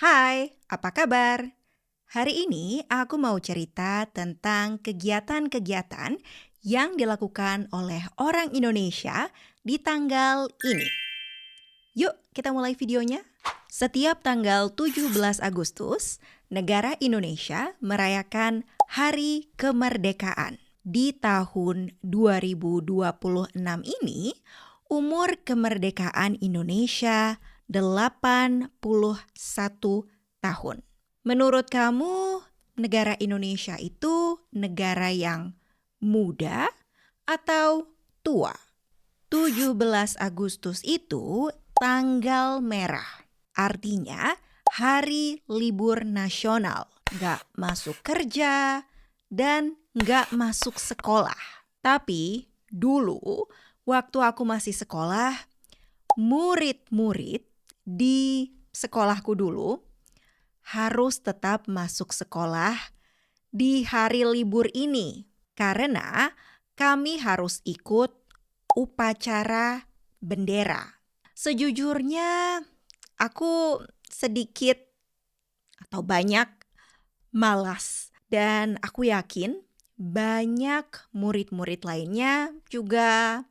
Hai, apa kabar? Hari ini aku mau cerita tentang kegiatan-kegiatan yang dilakukan oleh orang Indonesia di tanggal ini. Yuk, kita mulai videonya. Setiap tanggal 17 Agustus, negara Indonesia merayakan Hari Kemerdekaan. Di tahun 2026 ini, umur kemerdekaan Indonesia 81 tahun. Menurut kamu, negara Indonesia itu negara yang muda atau tua? 17 Agustus itu tanggal merah. Artinya hari libur nasional. Nggak masuk kerja dan nggak masuk sekolah. Tapi dulu waktu aku masih sekolah, murid-murid di sekolahku dulu harus tetap masuk sekolah di hari libur ini. Karena kami harus ikut upacara bendera. Sejujurnya aku sedikit atau banyak malas dan aku yakin banyak murid-murid lainnya juga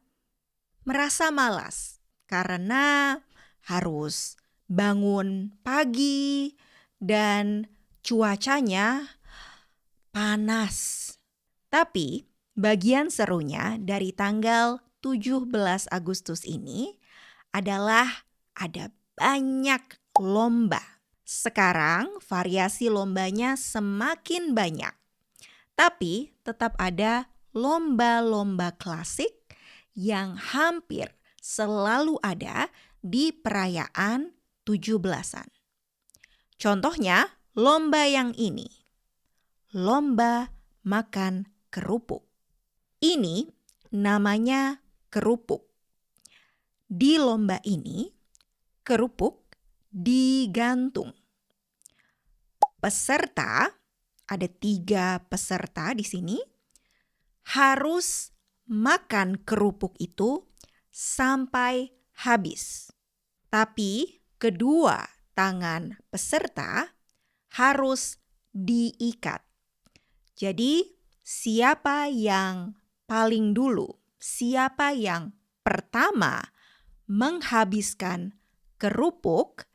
merasa malas karena harus bangun pagi dan cuacanya panas. Tapi bagian serunya dari tanggal 17 Agustus ini adalah ada banyak lomba. Sekarang variasi lombanya semakin banyak. Tapi tetap ada lomba-lomba klasik yang hampir selalu ada di perayaan 17-an. Contohnya lomba yang ini. Lomba makan kerupuk. Ini namanya kerupuk. Di lomba ini, kerupuk digantung. Peserta, ada 3 peserta di sini, harus makan kerupuk itu sampai habis. Tapi kedua tangan peserta harus diikat. Jadi siapa yang paling dulu, siapa yang pertama menghabiskan kerupuk,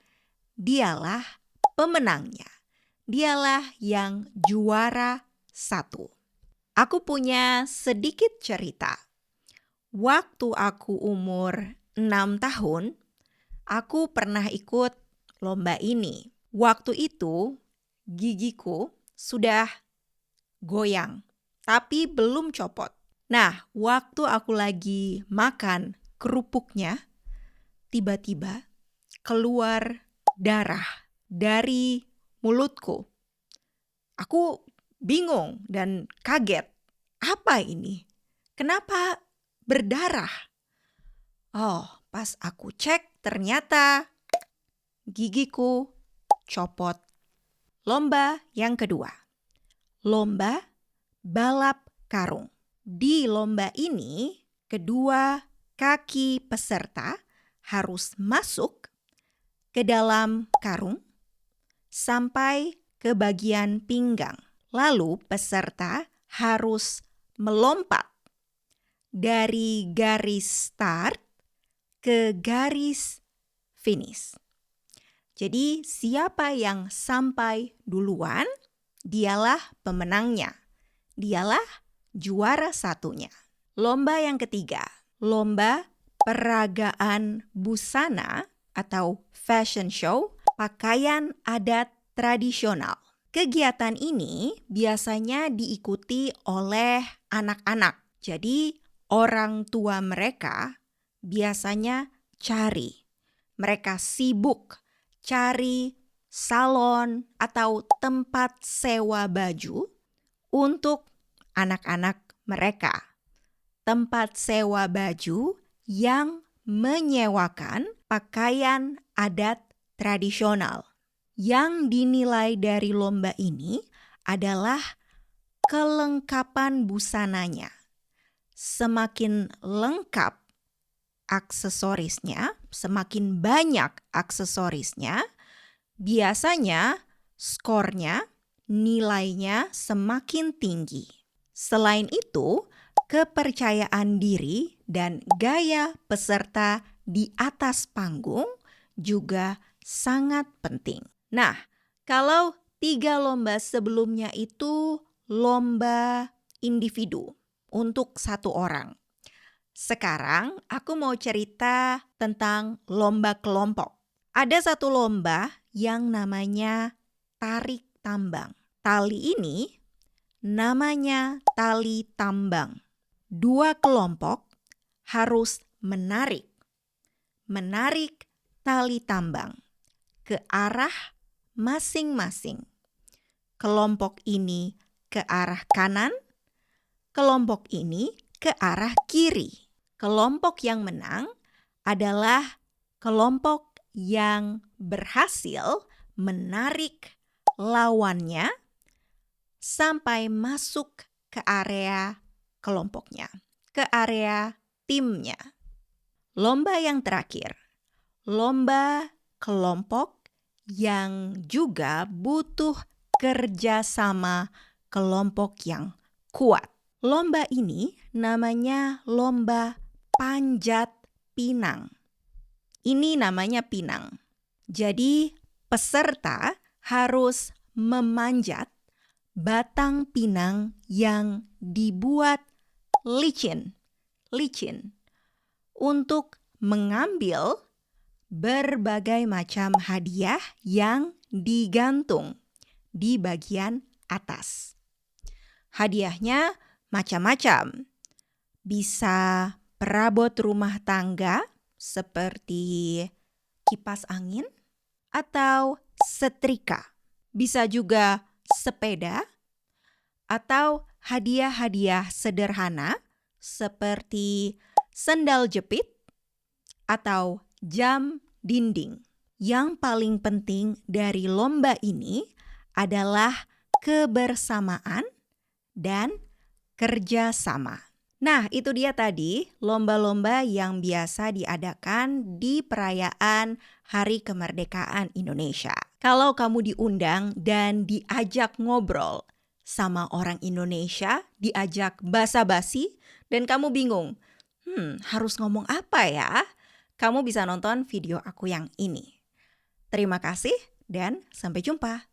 dialah pemenangnya. Dialah yang juara 1. Aku punya sedikit cerita. Waktu aku umur 6 tahun, aku pernah ikut lomba ini. Waktu itu gigiku sudah goyang, tapi belum copot. Nah, waktu aku lagi makan kerupuknya, tiba-tiba keluar darah dari mulutku. Aku bingung dan kaget. Apa ini? Kenapa berdarah? Oh, pas aku cek ternyata gigiku copot. Lomba yang kedua. Lomba balap karung. Di lomba ini, kedua kaki peserta harus masuk ke dalam karung sampai ke bagian pinggang. Lalu peserta harus melompat dari garis start ke garis finish. Jadi siapa yang sampai duluan, dialah pemenangnya. Dialah juara 1-nya. Lomba yang ketiga, lomba peragaan busana atau fashion show pakaian adat tradisional. Kegiatan ini biasanya diikuti oleh anak-anak. Jadi orang tua mereka biasanya mereka sibuk cari salon atau tempat sewa baju untuk anak-anak mereka. Tempat sewa baju yang menyewakan pakaian adat tradisional. Yang dinilai dari lomba ini adalah kelengkapan busananya. Semakin lengkap aksesorisnya, semakin banyak aksesorisnya, Biasanya skornya, nilainya semakin tinggi. Selain itu, kepercayaan diri dan gaya peserta di atas panggung juga sangat penting. Nah, kalau 3 lomba sebelumnya itu lomba individu untuk 1 orang. Sekarang aku mau cerita tentang lomba kelompok. Ada 1 lomba yang namanya tarik tambang. Tali ini namanya tali tambang. 2 kelompok harus menarik tali tambang ke arah masing-masing. Kelompok ini ke arah kanan, kelompok ini ke arah kiri. Kelompok yang menang adalah kelompok yang berhasil menarik lawannya sampai masuk ke area kelompoknya, ke area timnya. Lomba yang terakhir, lomba kelompok yang juga butuh kerjasama kelompok yang kuat. Lomba ini namanya lomba panjat pinang. Ini namanya pinang. Jadi peserta harus memanjat batang pinang yang dibuat licin untuk mengambil berbagai macam hadiah yang digantung di bagian atas. Hadiahnya macam-macam. Bisa perabot rumah tangga seperti kipas angin atau setrika. Bisa juga sepeda atau hadiah-hadiah sederhana seperti sendal jepit atau jam dinding. Yang paling penting dari lomba ini adalah kebersamaan dan kerjasama. Nah, itu dia tadi lomba-lomba yang biasa diadakan di perayaan Hari Kemerdekaan Indonesia. Kalau kamu diundang dan diajak ngobrol sama orang Indonesia, diajak basa-basi, dan kamu bingung, harus ngomong apa ya? Kamu bisa nonton video aku yang ini. Terima kasih dan sampai jumpa.